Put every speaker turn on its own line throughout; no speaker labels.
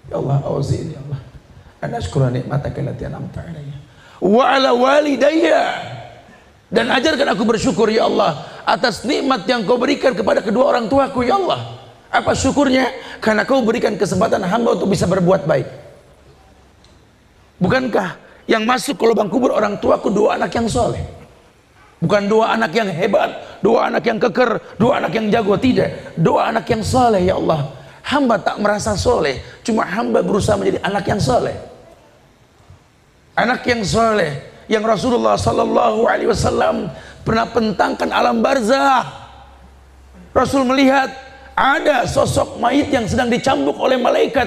Ya Allah, awzi'ni ya Allah an ashkura ni'mataka allati an'amta 'alayya wa 'ala walidayya, dan ajarkan aku bersyukur ya Allah atas nikmat yang kau berikan kepada kedua orang tuaku ya Allah. Apa syukurnya? Karena kau berikan kesempatan hamba untuk bisa berbuat baik. Bukankah yang masuk ke lubang kubur orang tuaku dua anak yang soleh? Bukan dua anak yang hebat, dua anak yang keker, dua anak yang jago, tidak. Dua anak yang soleh ya Allah. Hamba tak merasa soleh, cuma hamba berusaha menjadi anak yang soleh. Anak yang soleh yang Rasulullah Sallallahu Alaihi Wasallam pernah bentangkan alam barzah. Rasul melihat ada sosok mayit yang sedang dicambuk oleh malaikat,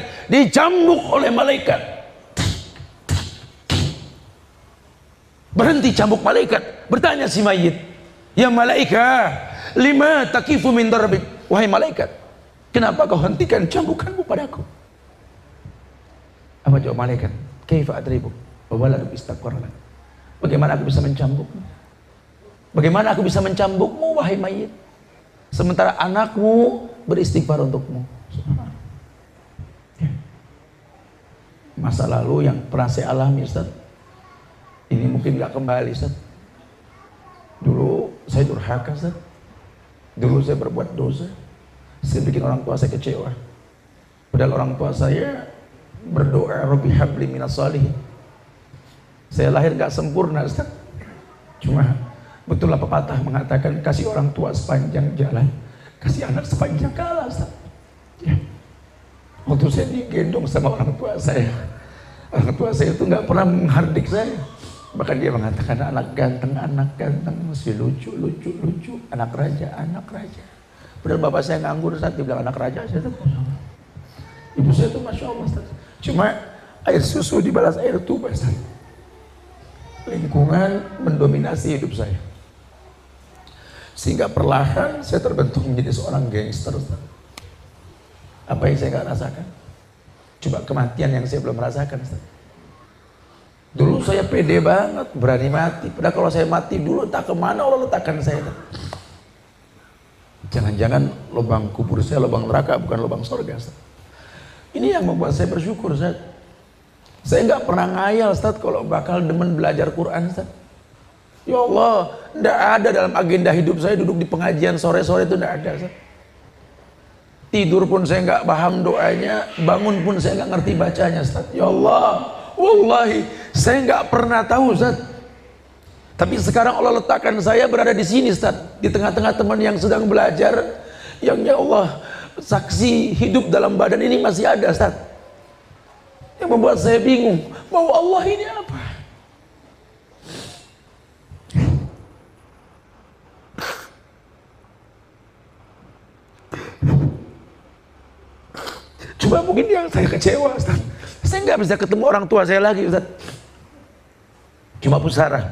Berhenti cambuk malaikat, bertanya si mayit, ya malaika, lima takifu min darbik, wahai malaikat, kenapa kau hentikan cambukanmu padaku? Apa jawab malaikat? Kaifa adribu wa waladuk istaqarra. Bagaimana aku bisa mencambukmu? Bagaimana aku bisa mencambukmu wahai mayit, sementara anakmu beristighfar untukmu? Masa lalu yang pernah saya alami, Ustaz, ini mungkin gak kembali, Ustaz. Dulu saya durhaka, Ustaz. Dulu saya berbuat dosa, saya bikin orang tua saya kecewa. Padahal orang tua saya berdoa, Rabbi habli minas shalihin. Saya lahir gak sempurna, Ustaz. Cuma betullah pepatah mengatakan, kasih orang tua sepanjang jalan, kasih anak sepanjang kala, Ustaz. Ya. Waktu saya digendong sama orang tua saya itu gak pernah menghardik saya. Bahkan dia mengatakan, anak ganteng, masih lucu, anak raja. Padahal bapak saya nganggur, saat dia bilang anak raja, saya tuh ibu saya tuh Masya Allah, Ustaz. Cuma air susu dibalas air tuba, Ustaz. Lingkungan mendominasi hidup saya, sehingga perlahan saya terbentuk menjadi seorang gangster, Ustaz. Apa yang saya gak rasakan? Coba kematian yang saya belum rasakan, Ustaz. Dulu saya pede banget, berani mati. Padahal kalau saya mati dulu, tak kemana Allah letakkan saya. Jangan-jangan lubang kubur saya lubang neraka, bukan lubang surga, Ustaz. Ini yang membuat saya bersyukur, Ustaz. Saya nggak pernah ngayal, Ustaz, kalau bakal demen belajar Quran, Ustaz. Ya Allah, nggak ada dalam agenda hidup saya duduk di pengajian sore-sore, itu nggak ada, Ustaz. Tidur pun saya nggak paham doanya, bangun pun saya nggak ngerti bacanya, Ustaz. Ya Allah, wallahi saya nggak pernah tahu, Ustaz. Tapi sekarang Allah letakkan saya berada di sini, Ustaz, di tengah-tengah teman yang sedang belajar, yang ya Allah, saksi hidup dalam badan ini masih ada, Ustaz. Yang membuat saya bingung, bahwa Allah ini apa? Cuma mungkin yang saya kecewa, Ustaz, saya nggak bisa ketemu orang tua saya lagi, Ustaz. Cuma pusara,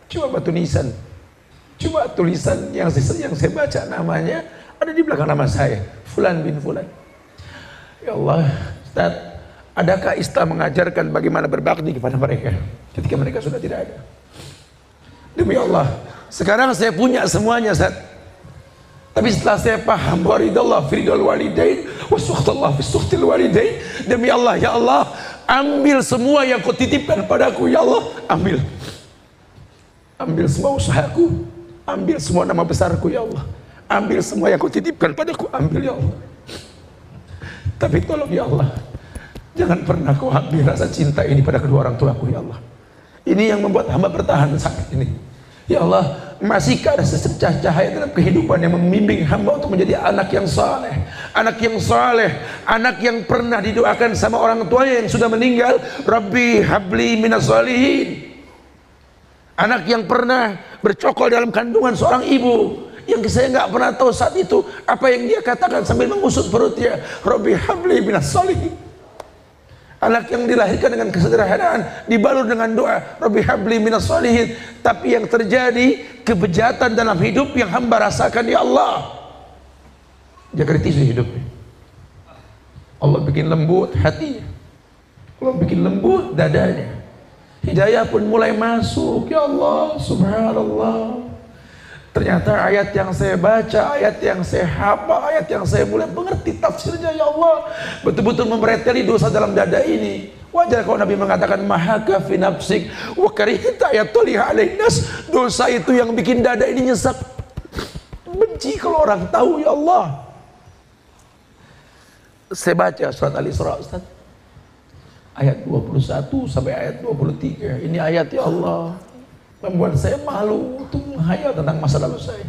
cuma batu nisan, cuma tulisan yang saya baca namanya ada di belakang nama saya, Fulan bin Fulan. Ya Allah, Ustaz, adakah Islam mengajarkan bagaimana berbakti kepada mereka ketika mereka sudah tidak ada? Demi Allah, sekarang saya punya semuanya, Ustaz. Tapi setelah saya paham, waridallah firidul walidain wasuhtallah fisuhtil walidain, demi Allah, ya Allah, ambil semua yang kau titipkan padaku, ya Allah, ambil semua usahaku, ambil semua nama besarku, ya Allah, ambil semua yang kau titipkan padaku, ambil, ya Allah. Tapi tolong, ya Allah, jangan pernah kau ambil rasa cinta ini pada kedua orang tuaku, ya Allah. Ini yang membuat hamba bertahan saat ini. Ya Allah, masihkah ada sececah cahaya dalam kehidupan yang membimbing hamba untuk menjadi anak yang saleh, anak yang pernah didoakan sama orang tuanya yang sudah meninggal, Rabbi habli minas shalihin. Anak yang pernah bercokol dalam kandungan seorang ibu, yang saya nggak pernah tahu saat itu apa yang dia katakan sambil mengusut perutnya, Rabbi habli minas shalihin. Anak yang dilahirkan dengan kesederhanaan, dibalur dengan doa, Rabbi habli minas shalihin. Tapi yang terjadi, kebejatan dalam hidup yang hamba rasakan, ya Allah, dia kritisi hidupnya. Allah bikin lembut hatinya, Allah bikin lembut dadanya, hidayah pun mulai masuk. Ya Allah, subhanallah, Ternyata ayat yang saya baca, ayat yang saya hafal, ayat yang saya mulai mengerti tafsirnya, ya Allah, betul-betul membereteli dosa dalam dada ini. Wajar kalau Nabi mengatakan mahaka fi nafsik wa karihta yatuliha alainas. Dosa itu yang bikin dada ini nyesek. Benci kalau orang tahu, ya Allah. Saya baca surat Al-Isra, Ustaz, ayat 21 sampai ayat 23. Ini ayat, ya Allah, membuat saya malu untuk menghayal tentang masa lalu saya.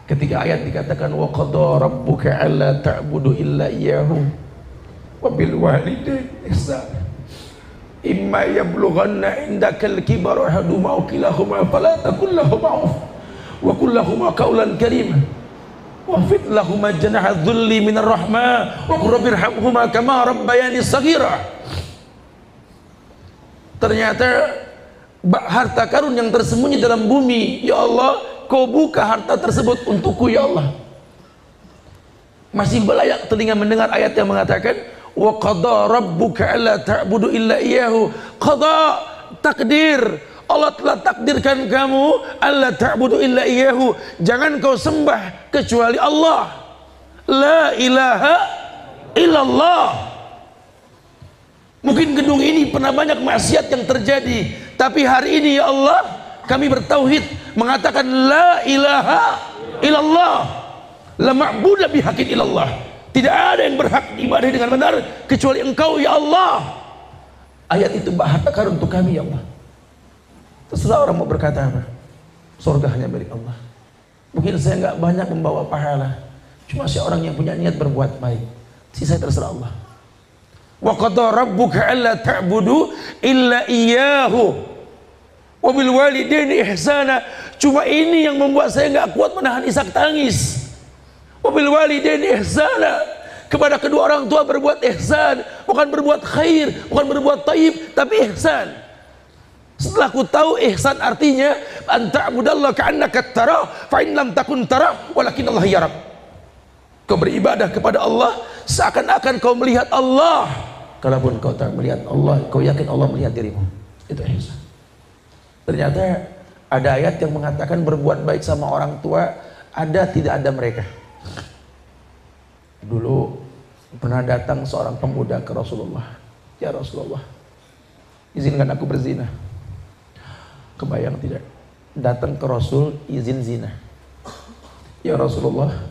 Ketika ayat dikatakan wa qada rabbuka alla ta'budu illa iyyahu wa bil walidayni ihsana imma yablughanna indakal kibara ahaduhuma aw kilahuma fala taqul lahumā uff wa qul lahumā qawlan karīman wafid lahumā janaha dhulli minar rahmah wa qur rabbirhamhumā kamā rabbayani shaghīrā. Ternyata harta karun yang tersembunyi dalam bumi, ya Allah, kau buka harta tersebut untukku, ya Allah. Masih belayak telinga mendengar ayat yang mengatakan wa qada rabbuka alla ta'budu illa iyyahu. Qada, takdir. Allah telah takdirkan kamu alla ta'budu illa iyyahu, jangan kau sembah kecuali Allah. La ilaha illallah. Mungkin gedung ini pernah banyak maksiat yang terjadi, tapi hari ini, ya Allah, kami bertauhid, mengatakan la ilaha illallah, la ma'budu bihaqqin illallah. Tidak ada yang berhak ibadah dengan benar kecuali Engkau, ya Allah. Ayat itu harta karun untuk kami, ya Allah. Terserah orang mau berkata apa, surga hanya milik Allah. Mungkin saya nggak banyak membawa pahala, cuma saya orang yang punya niat berbuat baik, sisa terserah Allah. Wa qada rabbuka alla ta'budu illa iyyahu wa bil walidayni ihsana. Cuma ini yang membuat saya nggak kuat menahan isak tangis. Wa bil walidayni ihsana, kepada kedua orang tua berbuat ihsan, bukan berbuat khair, bukan berbuat taib, tapi ihsan. Setelah ku tahu ihsan artinya anta'budallaha ka'annaka tarah fa in lam takun tarah walakin Allah yarak. Kau beribadah kepada Allah seakan-akan kau melihat Allah. Kalaupun kau tak melihat Allah, kau yakin Allah melihat dirimu. Itu ihsan. Ternyata ada ayat yang mengatakan berbuat baik sama orang tua ada tidak ada mereka. Dulu pernah datang seorang pemuda ke Rasulullah. Ya Rasulullah, izinkan aku berzina. Kebayang tidak? Datang ke Rasul izin zina. Ya Rasulullah,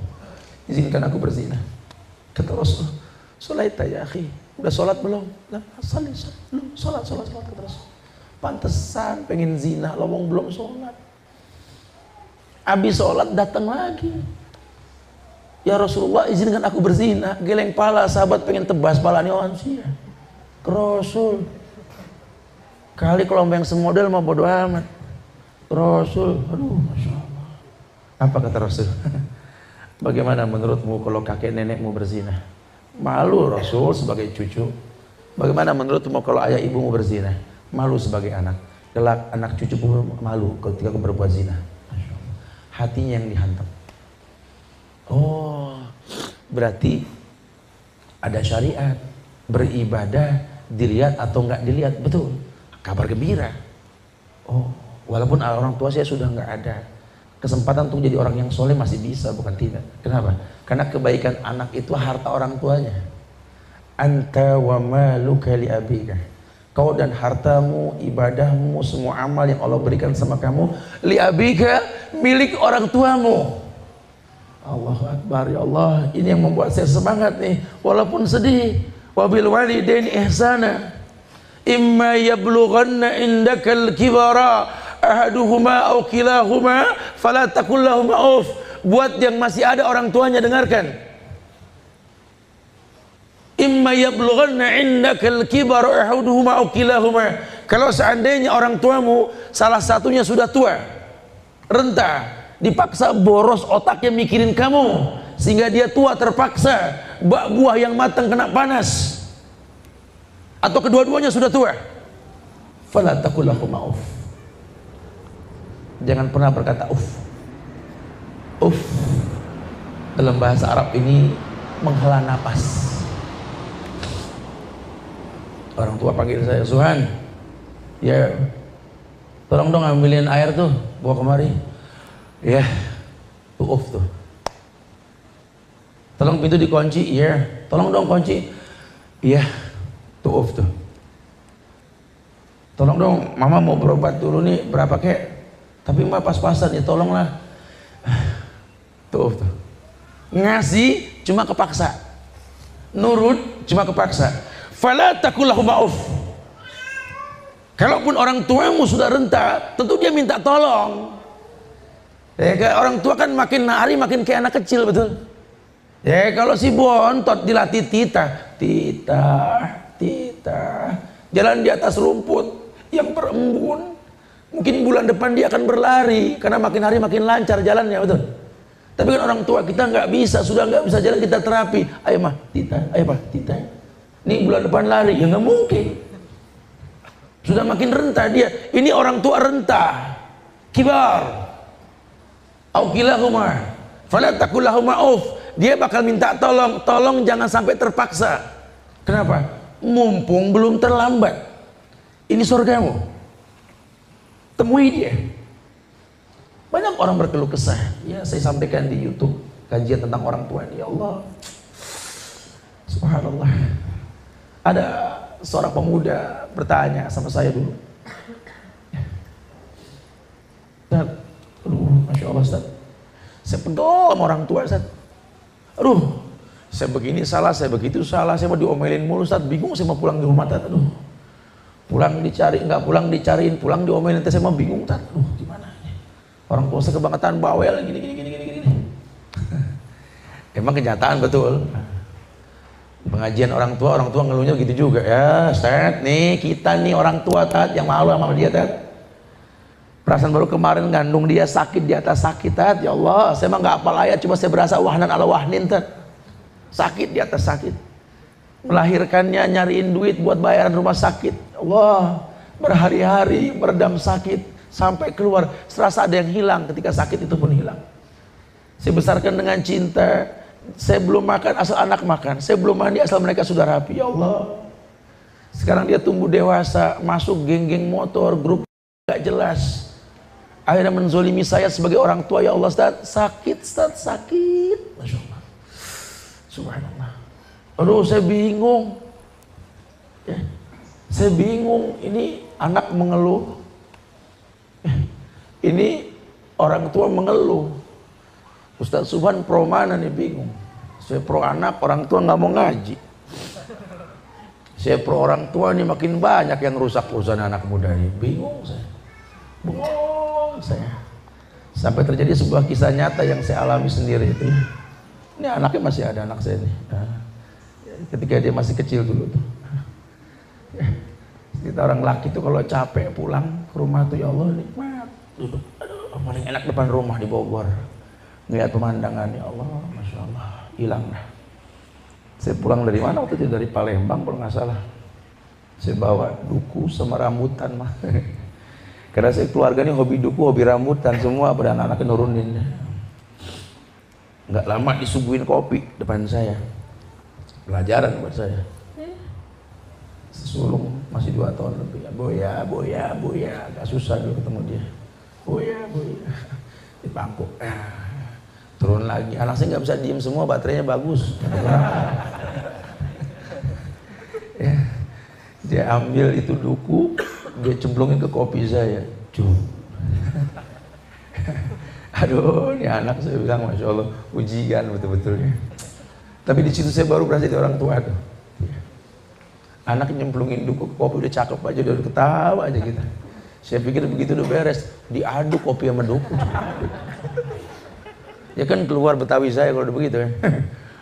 izinkan aku berzina. Kata Rasul, "Sholaita ya akhi." Udah sholat belum? Nah, belum. Sholat kata Rasul. Pantesan pengen zina, lowong belum sholat. Habis sholat datang lagi. Ya Rasulullah, izinkan aku berzina. Geleng pala, sahabat pengen tebas palanya manusia. Ke Rasul. Kali kalau yang semodel mah bodo amat. Rasul, aduh, masya Allah. Apa kata Rasul? Bagaimana menurutmu kalau kakek nenekmu berzina? Malu Rasul sebagai cucu. Bagaimana menurutmu kalau ayah ibumu berzina? Malu sebagai anak. Kelak anak cucu pun malu ketika berbuat zina. Hatinya yang dihantam. Oh, berarti ada syariat. Beribadah dilihat atau enggak dilihat, betul. Kabar gembira. Oh, walaupun orang tua saya sudah enggak ada, kesempatan untuk jadi orang yang soleh masih bisa, bukan tidak. Kenapa? Karena kebaikan anak itu harta orang tuanya. Anta wa maluka li abika. Kau dan hartamu, ibadahmu, semua amal yang Allah berikan sama kamu, li abika, milik orang tuamu. Allahu Akbar, ya Allah. Ini yang membuat saya semangat nih, walaupun sedih. Wa bil walidaini ihsana. Imma yablughanna indakal kibara ahaduhuma aw kilahuma fala taqul lahumā uff. Buat yang masih ada orang tuanya, dengarkan. Imma yablughanna indakal kibara ahaduhuma aw kilahuma. Kalau seandainya orang tuamu salah satunya sudah tua, renta, dipaksa boros otaknya mikirin kamu sehingga dia tua terpaksa, buah yang matang kena panas, atau kedua-duanya sudah tua, fala taqul lahumā uff. Jangan pernah berkata uff. Uff dalam bahasa Arab ini menghela napas. Orang tua panggil saya, Suhan, ya tolong dong ambilin air tuh bawa kemari. Ya, tuh off tuh. Tolong pintu dikunci, iya. Tolong dong kunci, iya. Tuh off tuh. Tolong dong, mama mau berobat dulu nih, berapa kek? Tapi mah pas-pasan ya, tolonglah. Tuh off tuh. Ngasih cuma kepaksa, nurut cuma kepaksa. Fala takullahu ma'uf. Kalaupun orang tuamu sudah renta, tentu dia minta tolong. Ya, orang tua kan makin hari makin kayak anak kecil, betul. Ya, kalau si bontot dilatih titah, jalan di atas rumput yang berembun, mungkin bulan depan dia akan berlari karena makin hari makin lancar jalannya, betul. Tapi kan orang tua kita nggak bisa, sudah nggak bisa jalan, kita terapi. Ayo mah, ayo pak, ini bulan depan lari, ya nggak mungkin. Sudah makin renta dia. Ini orang tua renta, kibar. Aukilahuma, fala takulahuma auf. Dia bakal minta tolong, tolong jangan sampai terpaksa. Kenapa? Mumpung belum terlambat. Ini surgamu. Temui dia. Banyak orang berkeluh kesah. Ya, saya sampaikan di YouTube kajian tentang orang tua. Ya Allah, subhanallah. Ada seorang pemuda bertanya sama saya dulu. Ustaz, aduh, masya Allah Ustaz, saya pegel sama orang tua Ustaz. Aduh, saya begini salah, saya begitu salah, saya mau diomelin mulu Ustaz, bingung saya mau pulang di rumah Ustaz. Aduh, pulang dicari, nggak pulang dicariin, pulang diomelin, saya mau bingung Ustaz. Aduh, gimana? Orang tua saya kebangetan bawel gini. Emang kenyataan betul. Pengajian orang tua ngeluhnya gitu juga ya. Ustaz, nih kita nih orang tua Tat yang malu sama dia Tat. Perasaan baru kemarin ngandung dia sakit di atas sakit Tat. Ya Allah, saya mah nggak hafal ayat, cuma saya berasa wahnan ala wahnin Tat. Sakit di atas sakit. Melahirkannya nyariin duit buat bayaran rumah sakit. Allah, berhari-hari meredam sakit. Sampai keluar, serasa ada yang hilang, ketika sakit itu pun hilang. Saya besarkan dengan cinta, saya belum makan asal anak makan, saya belum mandi asal mereka sudah rapi. Ya Allah, sekarang dia tumbuh dewasa, masuk geng-geng motor, grup gak jelas, akhirnya menzolimi saya sebagai orang tua. Ya Allah Ustaz, sakit Ustaz, sakit. Masya Allah, subhanallah. Aduh, saya bingung ya. Saya bingung, ini anak mengeluh, ini orang tua mengeluh. Ustaz Subhan pro mana nih, bingung. Saya pro anak, orang tua nggak mau ngaji. Saya pro orang tua nih, makin banyak yang rusak perusahaan anak muda ini. Bingung saya. Bengong saya. Sampai terjadi sebuah kisah nyata yang saya alami sendiri itu. Ini anaknya masih ada, anak saya nih. Ketika dia masih kecil dulu tuh. Kita orang laki tuh kalau capek pulang ke rumah tuh, ya Allah nikmat, duduk, aduh paling enak depan rumah di Bogor, ngeliat pemandangan. Ya Allah, masya Allah, hilang dah. Saya pulang dari mana waktu itu, dari Palembang kalau nggak salah. Saya bawa duku sama rambutan mah. Karena saya keluarga ini hobi duku, hobi rambutan semua, pada anak-anaknya nurunin. Nggak lama disuguhin kopi depan saya, pelajaran buat saya. Sulung masih 2 tahun lebih. Boya, agak susah dulu ketemu dia. Boya, di bangku. Turun lagi. Anak saya nggak bisa diem semua, baterainya bagus. Ya, dia ambil itu duku, dia cemplungin ke kopi saya. Aduh, ini anak saya bilang, masya Allah, ujian betul-betulnya. Tapi di situ saya baru berasa jadi orang tua tuh. Anak nyemplungin duku ke kopi, udah cakep aja, udah ketawa aja kita. Saya pikir begitu udah beres, diaduk kopi sama duku. Ya kan keluar Betawi saya kalau udah begitu ya.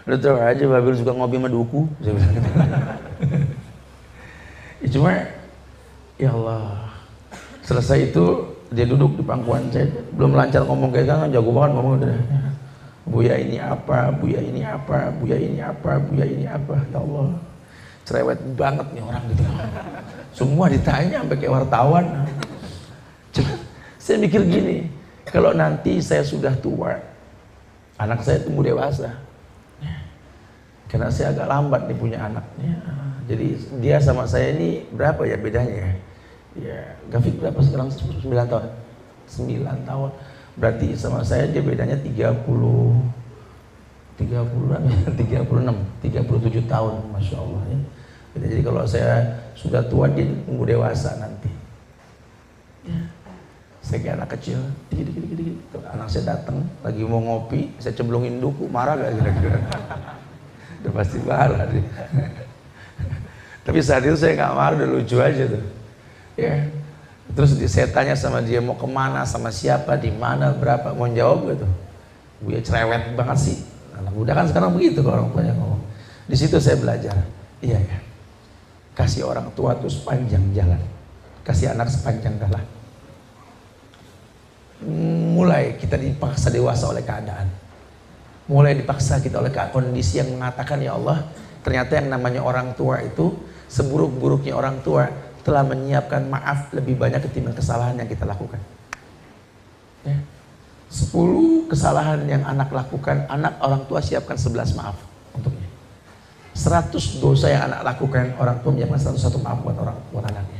Lu tau aja Babil suka ngopi sama duku, saya bilang gitu. Ya cuma, ya Allah, selesai itu dia duduk di pangkuan saya, belum lancar ngomong kayak kan, jago banget ngomong udah. Buya ini apa, Buya ini apa, Buya ini apa, Buya ini apa, ya Allah. Cerewet banget nih orang gitu. Semua ditanya sampai kayak wartawan. Cuma, saya mikir gini, kalau nanti saya sudah tua, anak saya tumbuh dewasa, karena saya agak lambat nih punya anaknya. Jadi dia sama saya ini berapa ya bedanya ya? Ya, Gafik berapa sekarang? 9 tahun. tahun. Berarti sama saya dia bedanya 37 tahun, Masya Allah ya. Jadi kalau saya sudah tua, dia tunggu dewasa nanti ya. Saya kayak anak kecil, dikit. Anak saya datang lagi mau ngopi, saya cemplungin duku, marah gak kira-kira? Udah pasti marah dia. Tapi saat itu saya gak marah, udah lucu aja tuh ya. Terus saya tanya sama dia mau kemana, sama siapa, di mana, berapa, mau jawab gitu. Gue cerewet banget sih. Anak muda kan sekarang begitu kalau orang tuanya ngomong. Di situ saya belajar, iya ya. Kasih orang tua tuh sepanjang jalan, kasih anak sepanjang jalan. Mulai kita dipaksa dewasa oleh keadaan, mulai dipaksa kita oleh kondisi yang mengatakan ya Allah, ternyata yang namanya orang tua itu seburuk-buruknya orang tua telah menyiapkan maaf lebih banyak ketimbang kesalahan yang kita lakukan ya. 10 kesalahan yang anak lakukan, anak orang tua siapkan 11 maaf untuknya. 100 dosa yang anak lakukan, orang tua menyiapkan 101 maaf buat anaknya.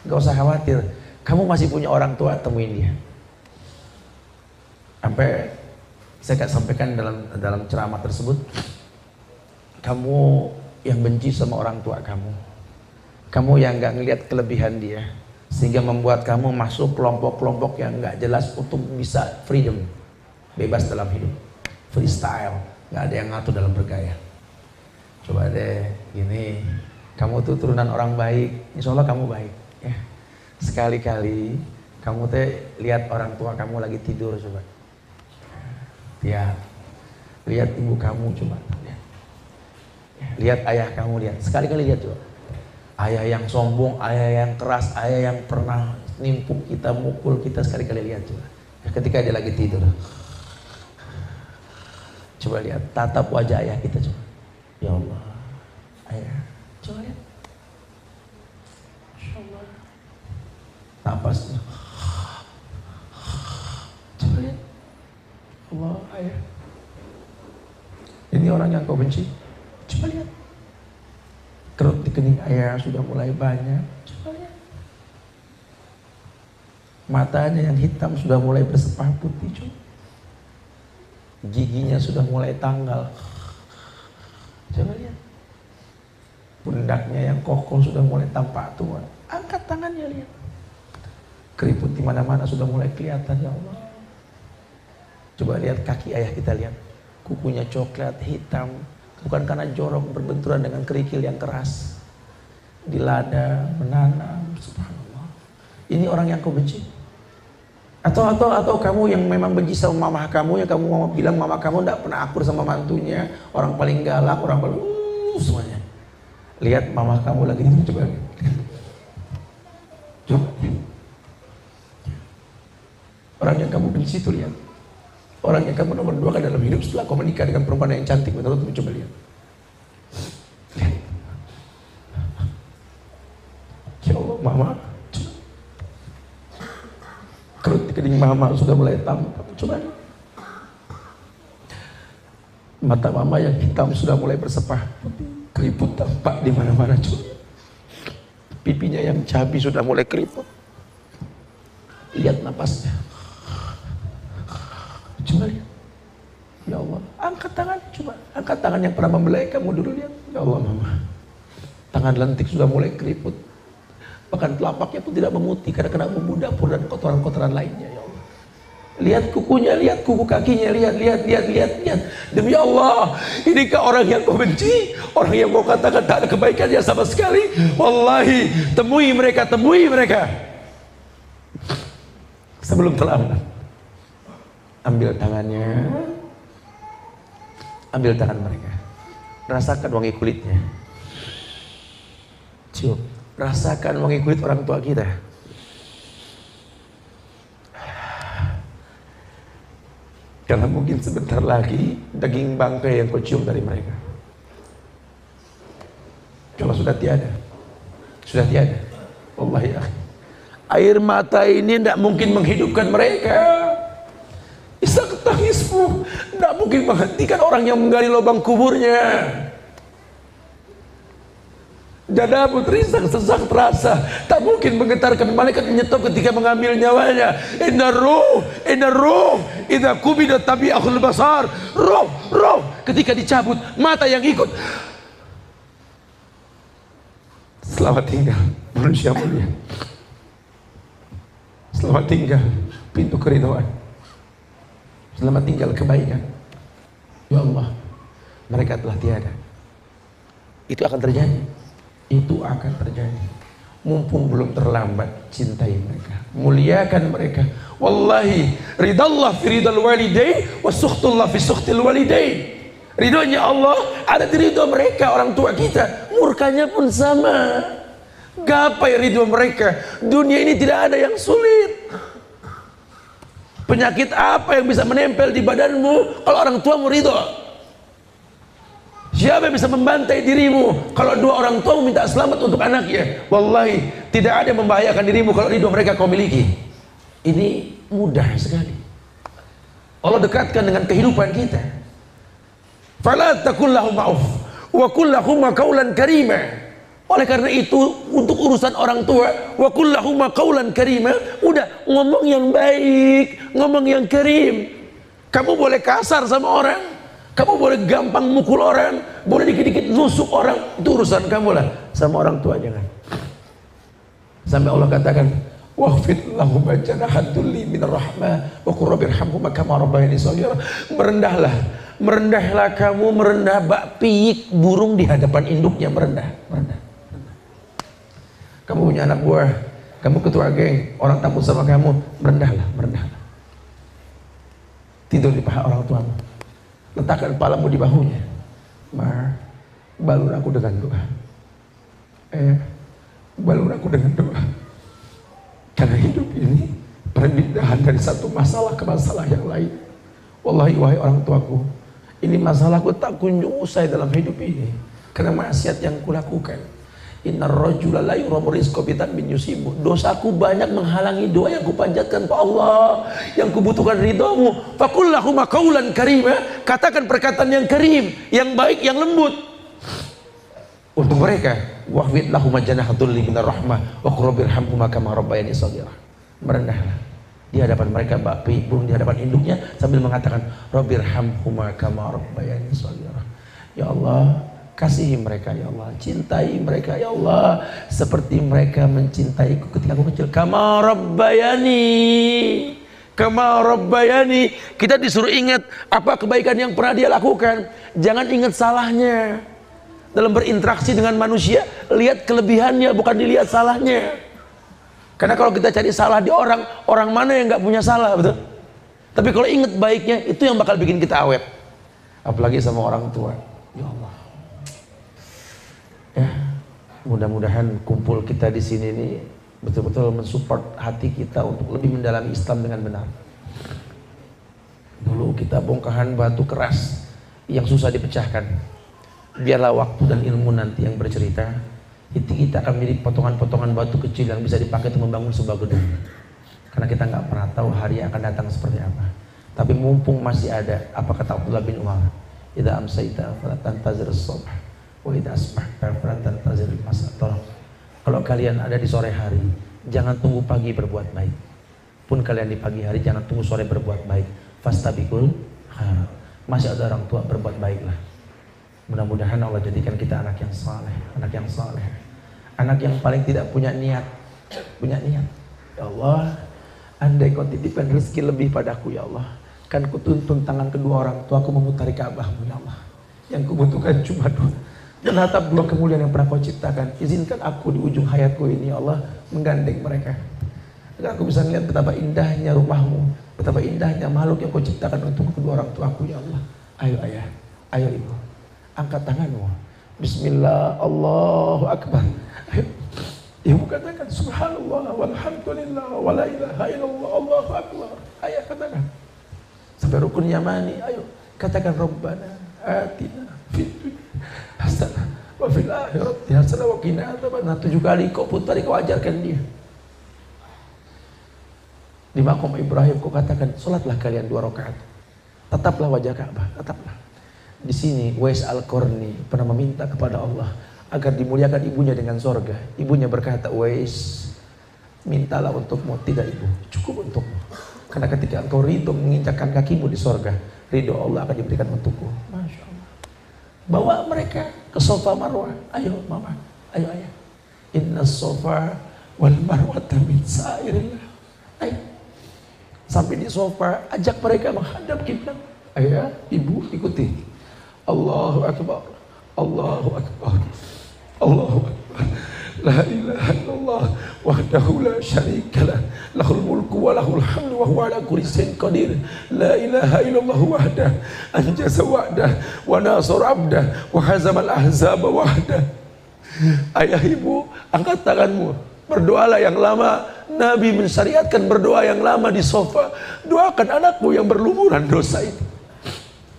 Gak usah khawatir, kamu masih punya orang tua, temuin dia. Sampai saya sampaikan dalam ceramah tersebut, kamu yang benci sama orang tua kamu yang gak ngelihat kelebihan dia, sehingga membuat kamu masuk kelompok-kelompok yang gak jelas untuk bisa freedom, bebas dalam hidup, freestyle, gak ada yang ngatur dalam bergaya. Coba deh gini, kamu tuh turunan orang baik, insya Allah kamu baik ya. Sekali-kali kamu teh lihat orang tua kamu lagi tidur, coba lihat ibu kamu, coba lihat ayah kamu, lihat sekali-kali, lihat coba. Ayah yang sombong, ayah yang keras, ayah yang pernah nimpuk kita, mukul kita, sekali-kali lihat coba. Ketika dia lagi tidur, coba lihat, tatap wajah ayah kita coba. Ya Allah, ayah, coba lihat. Insya Allah. Napasnya. Coba lihat. Allah, ayah. Ini orang yang kau benci. Coba lihat. Kerut di kening ayah sudah mulai banyak. Coba lihat. Matanya yang hitam sudah mulai bersepah putih. Coba. Giginya sudah mulai tanggal. Coba lihat. Pundaknya yang kokoh sudah mulai tampak tua. Angkat tangannya, lihat. Keriput di mana-mana sudah mulai kelihatan, ya Allah. Coba lihat kaki ayah kita, lihat. Kukunya coklat, hitam. Bukan karena jorok berbenturan dengan kerikil yang keras. Dilada, menanam, subhanallah. Ini orang yang kau benci. Atau kamu yang memang benci sama mama kamu, yang kamu mau bilang mama kamu tidak pernah akur sama mantunya, orang paling galak, orang paling semuanya. Lihat mama kamu lagi itu, coba. Coba. Orang yang kamu benci itu, lihat. Orang yang kamu nomor 2 kan dalam hidup setelah kau menikah dengan perempuan yang cantik, menurutmu, coba lihat. Ya Allah, mama. Kerut di kening mama sudah mulai tampak. Coba lihat. Mata mama yang hitam sudah mulai bersepah. Keriput tampak di mana-mana. Coba. Pipinya yang cabi sudah mulai keriput. Lihat napasnya. Coba lihat. Ya Allah, angkat tangan, coba. Angkat tangan yang pernah membelai kamu dulu, lihat. Ya Allah, mama. Tangan lentik sudah mulai keriput. Bahkan telapaknya pun tidak memutih karena kena bumbu dapur dan kotoran-kotoran lainnya, ya Allah. Lihat kukunya, lihat kuku kakinya, lihat. Demi Allah, inikah orang yang kau benci, orang yang kau katakan tak ada kebaikannya sama sekali. Wallahi, temui mereka. Sebelum terlambat. Ambil tangannya, ambil tangan mereka, rasakan wangi kulitnya. Cium, rasakan wangi kulit orang tua kita. Karena mungkin sebentar lagi daging bangkai yang kau cium dari mereka kalau sudah tiada, wallahi air mata ini tidak mungkin menghidupkan mereka. Isak tangismu tidak mungkin menghentikan orang yang menggali lubang kuburnya. Dadamu terisak sesak terasa, tak mungkin menggetarkan. Malaikat menyetop ketika mengambil nyawanya. Inna ruh idza qubida tabi'ahul basar. Roh ketika dicabut, mata yang ikut. Selamat tinggal manusia mulia. Selamat tinggal pintu keridhaan. Selamat tinggal kebaikan. Ya Allah, mereka telah tiada. Itu akan terjadi. Itu akan terjadi. Mumpung belum terlambat, cintai mereka, muliakan mereka. Wallahi, ridallah fi ridal walidain wa sukhtullah fi sukhtil walidain. Ridhonya Allah ada di ridho mereka, orang tua kita. Murkanya pun sama. Gapai ridho mereka. Dunia ini tidak ada yang sulit. Penyakit apa yang bisa menempel di badanmu kalau orang tuamu ridho? Siapa yang bisa membantai dirimu kalau dua orang tua minta selamat untuk anaknya? Wallahi, tidak ada yang membahayakan dirimu kalau ridho mereka kau miliki. Ini mudah sekali. Allah dekatkan dengan kehidupan kita. Fala takul lahum ma'uf wa qul lahum qawlan karima. Oleh karena itu, untuk urusan orang tua, wa qul lahum qawlan karima, udah ngomong yang baik, ngomong yang karim. Kamu boleh kasar sama orang, kamu boleh gampang mukul orang, boleh dikit-dikit nusuk orang, itu urusan kamu lah. Sama orang tua jangan. Sampai Allah katakan, wahfid lahum janaha dhulli minar rahmah wa qur rabbirhamhuma kama rabbayani shaghira. Merendahlah kamu, merendah bak piyik burung di hadapan induknya, merendah. Kamu punya anak buah, kamu ketua geng, orang takut sama kamu, merendahlah. Tidur di paha orang tuamu. Letakkan kepalamu di bahunya. Balur aku dengan doa. Balur aku dengan doa. Karena hidup ini perpindahan dari satu masalah ke masalah yang lain. Wallahi, wahai orang tuaku, ini masalahku tak kunjung usai dalam hidup ini karena maksiat yang kulakukan. Innar rajula la yuramu rizqa bidzambin yusibu. Dosaku banyak menghalangi doa yang kupanjatkan ke Allah, yang kubutuhkan ridhamu. Faqul lahum qawlan karima, katakan perkataan yang karim, yang baik, yang lembut untuk mereka. Wahfid lahum janaha dhulli minar rahmah wa qur rabbirhamhuma kama rabbayani shaghira. Merendahlah di hadapan mereka bapi burung di hadapan induknya sambil mengatakan rabbirhamhuma kama rabbayani shaghira. Ya Allah, kasihi mereka ya Allah, cintai mereka ya Allah seperti mereka mencintaiku ketika aku kecil. Kama rabbayani. Kita disuruh ingat apa kebaikan yang pernah dia lakukan, jangan ingat salahnya. Dalam berinteraksi dengan manusia, lihat kelebihannya, bukan dilihat salahnya. Karena kalau kita cari salah di orang mana yang nggak punya salah, betul? Tapi kalau ingat baiknya, itu yang bakal bikin kita awet. Apalagi sama orang tua. Ya Allah. Ya, mudah-mudahan kumpul kita di sini ini betul-betul mensupport hati kita untuk lebih mendalami Islam dengan benar. Dulu kita bongkahan batu keras yang susah dipecahkan. Biarlah waktu dan ilmu nanti yang bercerita. Kita akan mirip potongan-potongan batu kecil yang bisa dipakai untuk membangun sebuah gedung. Karena kita nggak pernah tahu hari yang akan datang seperti apa. Tapi mumpung masih ada, apa kata Abdullah bin Umar? Idza amsayta fala tantazir as-subh. Tolong, kalau kalian ada di sore hari, jangan tunggu pagi berbuat baik. Pun kalian di pagi hari, jangan tunggu sore berbuat baik. Fastabiqul khairat. Masih ada orang tua, berbuat baiklah. Mudah-mudahan Allah jadikan kita anak yang saleh, anak yang paling tidak punya niat. Ya Allah, andai kau titipkan rezeki lebih padaku ya Allah, kan kutuntun tangan kedua orang tuaku memutari Ka'bahmu ya Allah. Yang kubutuhkan cuma doa. Menatap dua kemuliaan yang pernah kau ciptakan. Izinkan aku di ujung hayatku ini ya Allah menggandeng mereka, agar aku bisa melihat betapa indahnya rumahmu, betapa indahnya makhluk yang kau ciptakan untuk kedua orang tuaku ya Allah. Ayo ayah, ayo ibu, angkat tanganmu. Bismillah, Allahu Akbar. Ayo ibu katakan subhanallah walhamdulillah wala ilaha illallah Allahu Akbar. Ayah katakan sampai rukun yamani. Ayo katakan Rabbana atina fid dunya hasanah wa fil akhirati hasanah wa qina adzabannar. 7 kali kau putari, kau ajarkan dia. Di maqam Ibrahim kau katakan salatlah kalian 2 rakaat, tataplah wajah Ka'bah, tataplah. Di sini Wais Al-Qarni pernah meminta kepada Allah, agar dimuliakan ibunya dengan sorga. Ibunya berkata, Uwais, mintalah untukmu. Tidak ibu, cukup untukmu. Karena ketika engkau ridho menginjakkan kakimu di sorga, ridho Allah akan diberikan untukku. Masya Allah. Bawa mereka ke Sofa Marwah. Ayo mama, ayo ayah. Inna Sofa wal Marwata min sa'irillah. Ayo. Sampai di Sofa, ajak mereka menghadap kiblat. Ayah, ibu ikuti. Allahu Akbar, Allahu Akbar, Allahu Akbar. La ilaha illallah wahdahu la syarikalah, lahul mulku wa lahul hamdu wa huwa ala kulli syai'in qadir. La ilaha illallah wahdah anjaza wa'dah wa nasara 'abdah wa hazamal ahzaba wahdah. Ayah ibu, angkat tanganmu, berdoalah yang lama. Nabi mensyariatkan berdoa yang lama di Sofa. Doakan anakmu yang berlumuran dosa itu.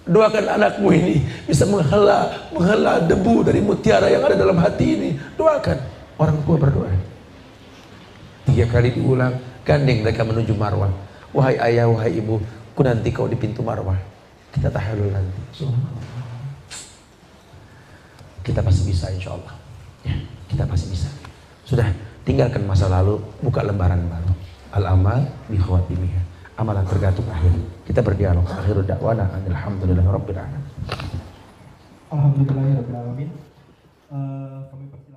Doakan anakmu ini bisa menghela debu dari mutiara yang ada dalam hati ini. Doakan. Orang tua berdoa. 3 kali diulang, gandeng mereka menuju Marwah. Wahai ayah, wahai ibu, ku nanti kau di pintu Marwah. Kita tahallul nanti. Kita pasti bisa insya Allah. Ya, kita pasti bisa. Sudah, tinggalkan masa lalu, buka lembaran baru. Al-amal bi khawatimiha. Amalan tergantung akhir. Kita berdialog. Akhirud da'wana alhamdulillahirabbil alamin.
Alhamdulillahirabbil alamin. Kami persilakan